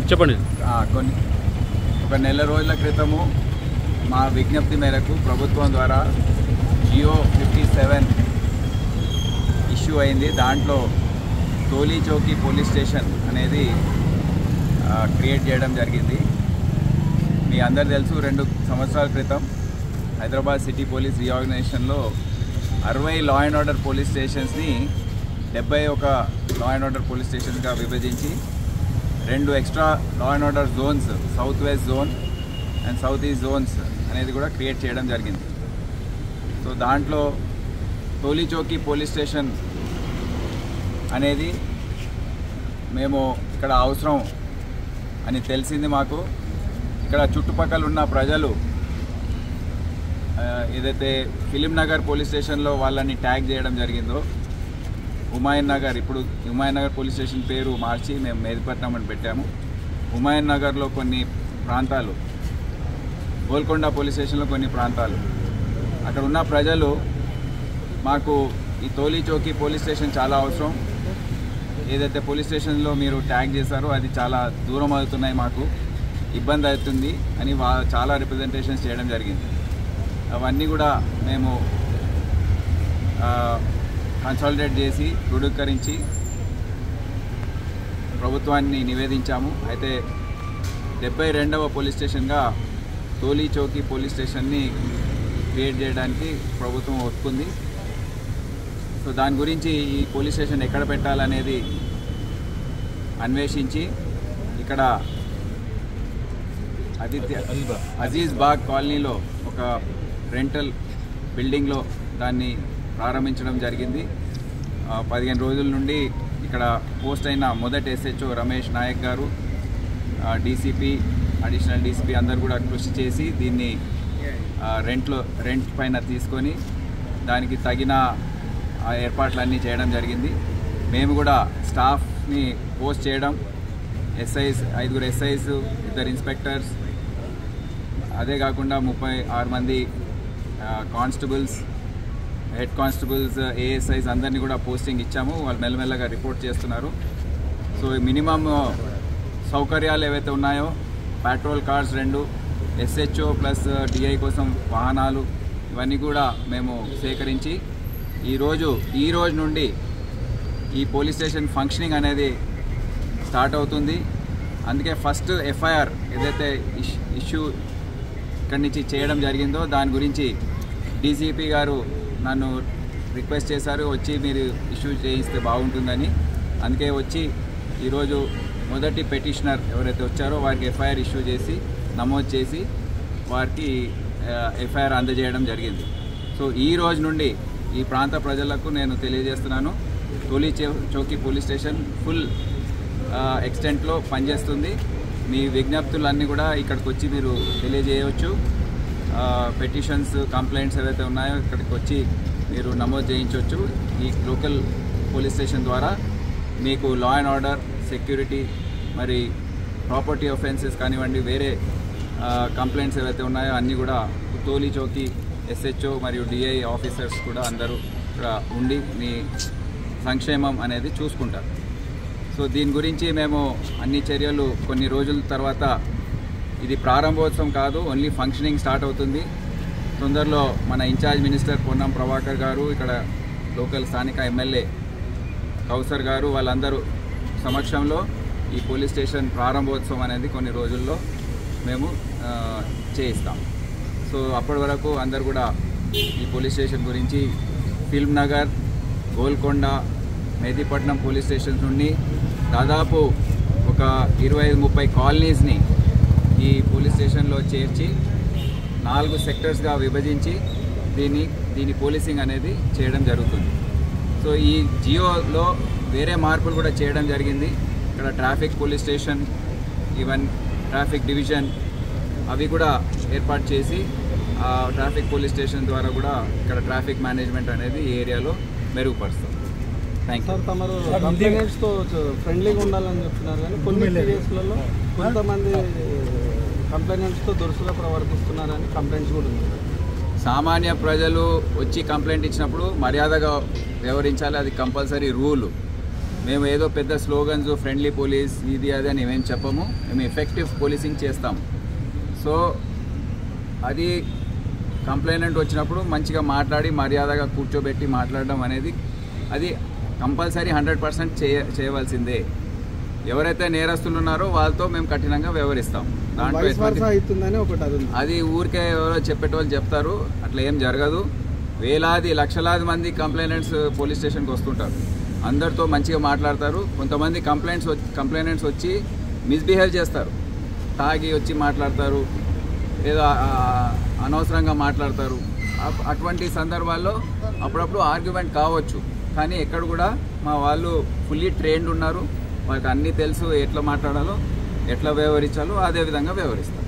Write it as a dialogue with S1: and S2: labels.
S1: చెప్పండి.
S2: ఒక నెల రోజుల క్రితము మా విజ్ఞప్తి మేరకు ప్రభుత్వం ద్వారా జియో 57 ఇష్యూ అయింది. దాంట్లో టోలీ చౌకీ పోలీస్ స్టేషన్ అనేది క్రియేట్ చేయడం జరిగింది. మీ అందరు తెలుసు, 2 సంవత్సరాల క్రితం హైదరాబాద్ సిటీ పోలీస్ రీఆర్గనైజేషన్లో 60 లా అండ్ ఆర్డర్ పోలీస్ స్టేషన్స్ని 71 లా అండ్ ఆర్డర్ పోలీస్ స్టేషన్గా విభజించి 2 extra law and order zones, south west zone and south east zones అనేది కూడా క్రియేట్ చేయడం జరిగింది. సో దాంట్లో టోలీ చౌకీ పోలీస్ స్టేషన్ అనేది మేము ఇక్కడ అవసరం అని తెలిసింది మాకు. ఇక్కడ చుట్టుపక్కల ఉన్న ప్రజలు ఏదైతే ఫిలిం నగర్ పోలీస్ స్టేషన్లో వాళ్ళని ట్యాగ్ చేయడం జరిగిందో, హుమాయూన్ నగర్, ఇప్పుడు హుమాయూన్ నగర్ పోలీస్ స్టేషన్ పేరు మార్చి మేము మెహదీపట్నం అని పెట్టాము. హుమాయూన్ నగర్లో కొన్ని ప్రాంతాలు, గోల్కొండ పోలీస్ స్టేషన్లో కొన్ని ప్రాంతాలు, అక్కడ ఉన్న ప్రజలు మాకు ఈ టోలీ చౌకీ పోలీస్ స్టేషన్ చాలా అవసరం, ఏదైతే పోలీస్ స్టేషన్లో మీరు ట్యాగ్ చేశారో అది చాలా దూరం అవుతున్నాయి, మాకు ఇబ్బంది అవుతుంది అని చాలా రిప్రజెంటేషన్స్ చేయడం జరిగింది. అవన్నీ కూడా మేము కన్సాలిడేట్ చేసి క్రోడీకరించి ప్రభుత్వాన్ని నివేదించాము. అయితే 72వ పోలీస్ స్టేషన్గా టోలీ చౌకీ పోలీస్ స్టేషన్ని క్రియేట్ చేయడానికి ప్రభుత్వం ఒప్పుకుంది. సో దాని గురించి ఈ పోలీస్ స్టేషన్ ఎక్కడ పెట్టాలనేది అన్వేషించి ఇక్కడ అజీజ్ బాగ్ కాలనీలో ఒక రెంటల్ బిల్డింగ్లో దాన్ని ప్రారంభించడం జరిగింది. 15 రోజుల నుండి ఇక్కడ పోస్ట్ అయిన మొదటి SHO రమేష్ నాయక్ గారు, డీసీపీ, అడిషనల్ డీసీపీ అందరు కూడా కృషి చేసి దీన్ని రెంట్ పైన తీసుకొని దానికి తగిన ఏర్పాట్లన్నీ చేయడం జరిగింది. మేము కూడా స్టాఫ్ని పోస్ట్ చేయడం, SIs 5 SIs, 2 ఇన్స్పెక్టర్స్, అదే కాకుండా 36 మంది కానిస్టేబుల్స్, హెడ్ కానిస్టేబుల్స్, ASIs అందరినీ కూడా పోస్టింగ్ ఇచ్చాము. వాళ్ళు మెల్లమెల్లగా రిపోర్ట్ చేస్తున్నారు. సో మినిమమ్ సౌకర్యాలు ఏవైతే ఉన్నాయో, petrol cars 2, SHO plus DI కోసం వాహనాలు, ఇవన్నీ కూడా మేము సేకరించి ఈ రోజు నుండి ఈ పోలీస్ స్టేషన్ ఫంక్షనింగ్ అనేది స్టార్ట్ అవుతుంది. అందుకే ఫస్ట్ FIR ఏదైతే ఇష్యూ ఇక్కడి నుంచి చేయడం జరిగిందో దాని గురించి డీసీపీ గారు నన్ను రిక్వెస్ట్ చేశారు, వచ్చి మీరు ఇష్యూ చేయిస్తే బాగుంటుందని. అందుకే వచ్చి ఈరోజు మొదటి పెటిషనర్ ఎవరైతే వచ్చారో వారికి FIR ఇష్యూ చేసి నమోదు చేసి వారికి FIR అందజేయడం జరిగింది. సో ఈ రోజు నుండి ఈ ప్రాంత ప్రజలకు నేను తెలియజేస్తున్నాను, టోలీ చౌకీ పోలీస్ స్టేషన్ ఫుల్ ఎక్స్టెంట్లో పనిచేస్తుంది. మీ విజ్ఞప్తులన్నీ కూడా ఇక్కడికి వచ్చి మీరు తెలియజేయవచ్చు. పెటిషన్స్, కంప్లైంట్స్ ఏవైతే ఉన్నాయో ఇక్కడికి వచ్చి మీరు నమోదు చేయించవచ్చు. ఈ లోకల్ పోలీస్ స్టేషన్ ద్వారా మీకు లా అండ్ ఆర్డర్, సెక్యూరిటీ, మరి ప్రాపర్టీ ఆఫెన్సెస్ కానివ్వండి, వేరే కంప్లైంట్స్ ఏవైతే ఉన్నాయో అన్నీ కూడా టోలీ చౌకీ SHO మరియు DI ఆఫీసర్స్ కూడా అందరూ ఇక్కడ ఉండి మీ సంక్షేమం అనేది చూసుకుంటారు. సో దీని గురించి మేము అన్ని చర్యలు కొన్ని రోజుల తర్వాత, ఇది ప్రారంభోత్సవం కాదు, ఓన్లీ ఫంక్షనింగ్ స్టార్ట్ అవుతుంది. తొందరలో మన ఇన్ఛార్జ్ మినిస్టర్ పొన్నం ప్రభాకర్ గారు, ఇక్కడ లోకల్ స్థానిక ఎమ్మెల్యే కౌసర్ గారు వాళ్ళందరూ సమక్షంలో ఈ పోలీస్ స్టేషన్ ప్రారంభోత్సవం అనేది కొన్ని రోజుల్లో మేము చేయిస్తాం. సో అప్పటి వరకు అందరు కూడా ఈ పోలీస్ స్టేషన్ గురించి film Nagar, Golconda, Mehdipatnam police stations నుండి దాదాపు ఒక 25-30 కాలనీస్ని ఈ పోలీస్ స్టేషన్లో చేర్చి 4 సెక్టర్స్గా విభజించి దీని పోలీసింగ్ అనేది చేయడం జరుగుతుంది. సో ఈ జియోలో వేరే మార్పులు కూడా చేయడం జరిగింది. ఇక్కడ traffic police station, even traffic division అవి కూడా ఏర్పాటు చేసి ఆ ట్రాఫిక్ పోలీస్ స్టేషన్ ద్వారా కూడా ఇక్కడ ట్రాఫిక్ మేనేజ్మెంట్ అనేది ఈ ఏరియాలో మెరుగుపరుస్తాం. Thank you.
S3: తమరు కంప్లైంట్స్తో ఫ్రెండ్లీగా ఉండాలని చెప్తున్నారు, కానీ కొన్ని కేసులలో కొంతమంది కంప్లైంట్స్తో దురుసుగా ప్రవర్తిస్తున్నారని కంప్లైంట్స్ కూడా ఉంది.
S2: సామాన్య ప్రజలు వచ్చి కంప్లైంట్ ఇచ్చినప్పుడు మర్యాదగా వ్యవహరించాలి, అది కంపల్సరీ రూలు. మేము ఏదో పెద్ద స్లోగన్స్ ఫ్రెండ్లీ పోలీస్ ఇది అది అని ఏమేమి చెప్పము. మేము ఎఫెక్టివ్ పోలీసింగ్ చేస్తాము. సో అది కంప్లైంట్ వచ్చినప్పుడు మంచిగా మాట్లాడి మర్యాదగా కూర్చోబెట్టి మాట్లాడడం అనేది అది కంపల్సరీ 100% చేయవలసిందే. ఎవరైతే నేరస్తులు ఉన్నారో వాళ్ళతో మేము కఠినంగా వ్యవహరిస్తాం. దాంట్లో అది ఊరికే ఎవరో చెప్పేటోళ్ళు చెప్తారు, అట్లా ఏం జరగదు. వేలాది లక్షలాది మంది కంప్లైంట్స్ పోలీస్ స్టేషన్కి వస్తుంటారు. అందరితో మంచిగా మాట్లాడతారు. కొంతమంది కంప్లైంట్స్ వచ్చి మిస్బిహేవ్ చేస్తారు, తాగి వచ్చి మాట్లాడతారు, ఏదో అనవసరంగా మాట్లాడతారు. అటువంటి సందర్భాల్లో అప్పుడప్పుడు ఆర్గ్యుమెంట్ కావచ్చు. కానీ ఎక్కడ కూడా మా వాళ్ళు ఫుల్లీ ట్రైన్డ్ ఉన్నారు. వాళ్ళకి అన్నీ తెలుసు, ఎట్లా మాట్లాడాలో ఎట్లా వ్యవహరించాలో అదే విధంగా వ్యవహరిస్తారు.